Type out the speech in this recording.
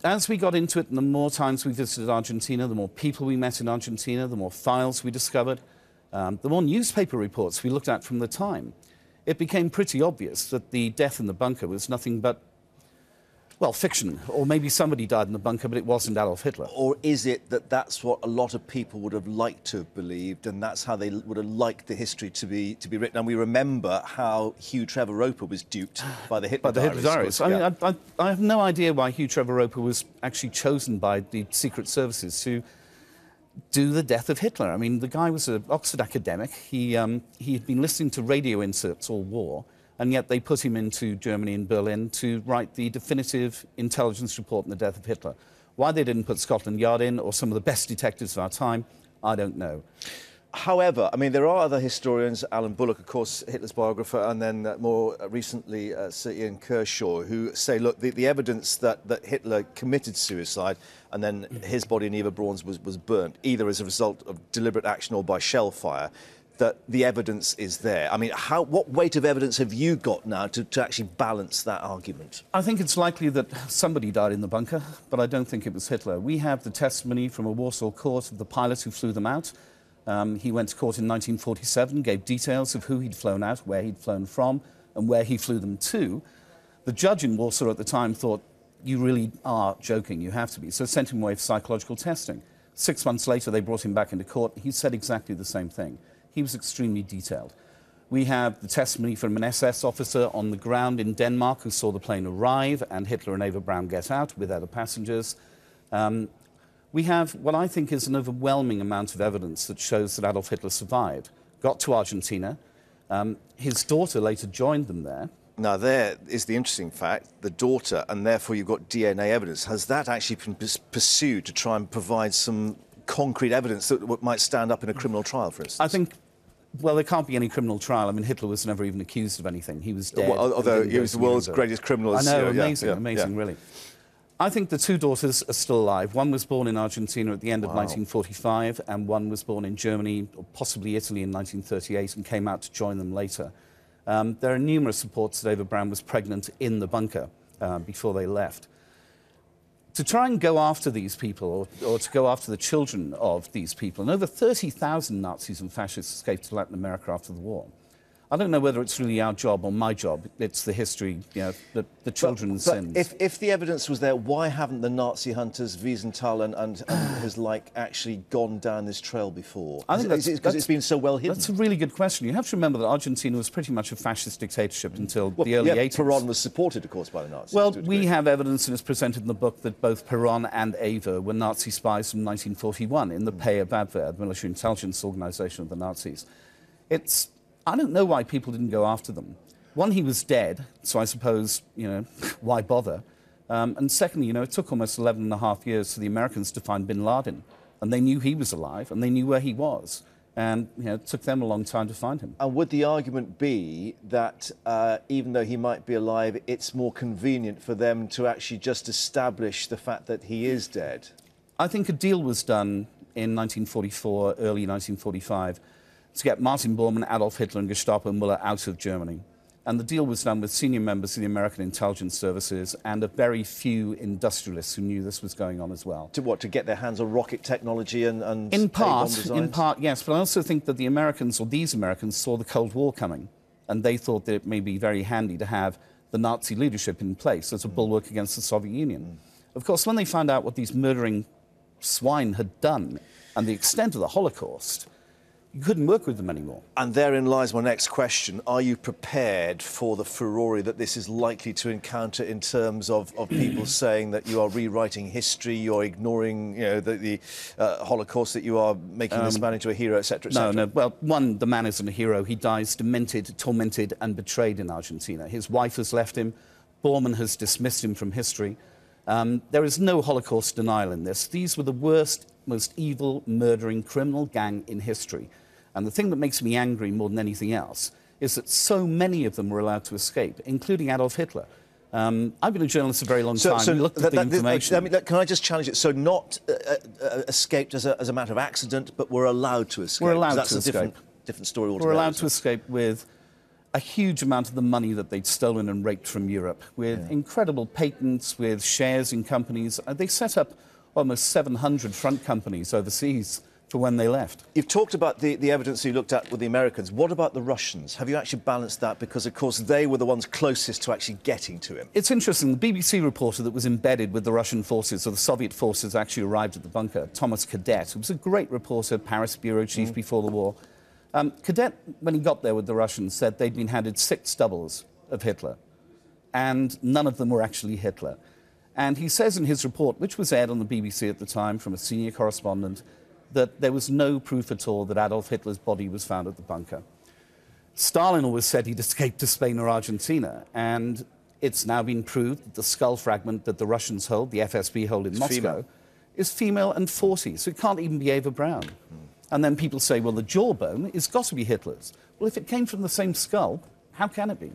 as we got into it, and the more times we visited Argentina, the more people we met in Argentina, the more files we discovered, the more newspaper reports we looked at from the time, it became pretty obvious that the death in the bunker was nothing but, well, fiction. Or maybe somebody died in the bunker, but it wasn't Adolf Hitler. Or is it that that's what a lot of people would have liked to have believed, and that's how they would have liked the history to be written? And we remember how Hugh Trevor Roper was duped by the Hitler diaries. I mean, I have no idea why Hugh Trevor Roper was actually chosen by the Secret Services to do the death of Hitler. I mean, the guy was an Oxford academic. He had been listening to radio inserts all war, and yet they put him into Germany and Berlin to write the definitive intelligence report on the death of Hitler. Why they didn't put Scotland Yard in, or some of the best detectives of our time, I don't know. However, I mean, there are other historians, Alan Bullock, of course, Hitler's biographer, and then more recently Sir Ian Kershaw, who say, look, the evidence that Hitler committed suicide and then his body in Eva Braun's was burnt, either as a result of deliberate action or by shell fire, that the evidence is there. I mean, what weight of evidence have you got now to actually balance that argument? I think it's likely that somebody died in the bunker, but I don't think it was Hitler. We have the testimony from a Warsaw court of the pilot who flew them out. He went to court in 1947, gave details of who he'd flown out, where he'd flown from, and where he flew them to. The judge in Warsaw at the time thought, you really are joking, you have to be, so sent him away for psychological testing. 6 months later, they brought him back into court. He said exactly the same thing. He was extremely detailed. We have the testimony from an SS officer on the ground in Denmark who saw the plane arrive and Hitler and Eva Braun get out with other passengers. We have what I think is an overwhelming amount of evidence that shows that Adolf Hitler survived, got to Argentina. His daughter later joined them there. Now, there is the interesting fact, the daughter, and therefore you've got DNA evidence. Has that actually been pursued to try and provide some concrete evidence that might stand up in a criminal trial, for instance? I think, well, there can't be any criminal trial. I mean, Hitler was never even accused of anything. He was dead. Well, although he was the world's greatest criminal. I know, amazing, really. I think the two daughters are still alive. One was born in Argentina at the end of 1945, and one was born in Germany, or possibly Italy, in 1938, and came out to join them later. There are numerous reports that Eva Braun was pregnant in the bunker before they left. To try and go after these people, or to go after the children of these people, and over 30,000 Nazis and fascists escaped to Latin America after the war. I don't know whether it's really our job or my job. It's the history, you know, the children's sins. If the evidence was there, why haven't the Nazi hunters, Wiesenthal and his like, actually gone down this trail before? I think because it's been so well hidden. That's a really good question. You have to remember that Argentina was pretty much a fascist dictatorship until the early 80s. Perón was supported, of course, by the Nazis. Well, we have evidence, and it's presented in the book, that both Perón and Eva were Nazi spies from 1941 in the pay of Abwehr, the military intelligence organization of the Nazis. I don't know why people didn't go after them. One, he was dead, so I suppose, you know, why bother? And secondly, you know, it took almost 11.5 years for the Americans to find bin Laden, and they knew he was alive, and they knew where he was. And, you know, it took them a long time to find him. And would the argument be that even though he might be alive, it's more convenient for them to actually just establish the fact that he is dead? I think a deal was done in 1944, early 1945, to get Martin Bormann, Adolf Hitler and Gestapo Müller out of Germany. And the deal was done with senior members of the American intelligence services and a very few industrialists who knew this was going on as well. To what? To get their hands on rocket technology and in part, yes. But I also think that the Americans, or these Americans, saw the Cold War coming, and they thought that it may be very handy to have the Nazi leadership in place as a bulwark against the Soviet Union. Of course, when they found out what these murdering swine had done and the extent of the Holocaust, you couldn't work with them anymore. And therein lies my next question. Are you prepared for the furore that this is likely to encounter in terms of people saying that you are rewriting history, you're ignoring, you know, the Holocaust, that you are making this man into a hero, etc., etc.? No. Well, one, the man isn't a hero. He dies demented, tormented and betrayed in Argentina. His wife has left him. Bormann has dismissed him from history. There is no Holocaust denial in this. These were the worst, most evil, murdering criminal gang in history. And the thing that makes me angry more than anything else is that so many of them were allowed to escape, including Adolf Hitler. I've been a journalist a very long time. We looked at the information. Can I just challenge it? So not escaped as a matter of accident, but were allowed to escape? We're allowed to escape. Different story altogether. We're allowed to escape with a huge amount of the money that they'd stolen and raped from Europe, with incredible patents, with shares in companies. They set up almost 700 front companies overseas for when they left. You've talked about the evidence you looked at with the Americans. What about the Russians? Have you actually balanced that? Because, of course, they were the ones closest to actually getting to him. It's interesting. The BBC reporter that was embedded with the Russian forces, or the Soviet forces, actually arrived at the bunker, Thomas Cadet, who was a great reporter, Paris bureau chief before the war. Cadet, when he got there with the Russians, said they'd been handed 6 doubles of Hitler, and none of them were actually Hitler. And he says in his report, which was aired on the BBC at the time from a senior correspondent, that there was no proof at all that Adolf Hitler's body was found at the bunker. Stalin always said he'd escaped to Spain or Argentina, and it's now been proved that the skull fragment that the Russians hold, the FSB hold in Moscow, is female and 40, so it can't even be Eva Braun. And then people say, well, the jawbone has got to be Hitler's. Well, if it came from the same skull, how can it be?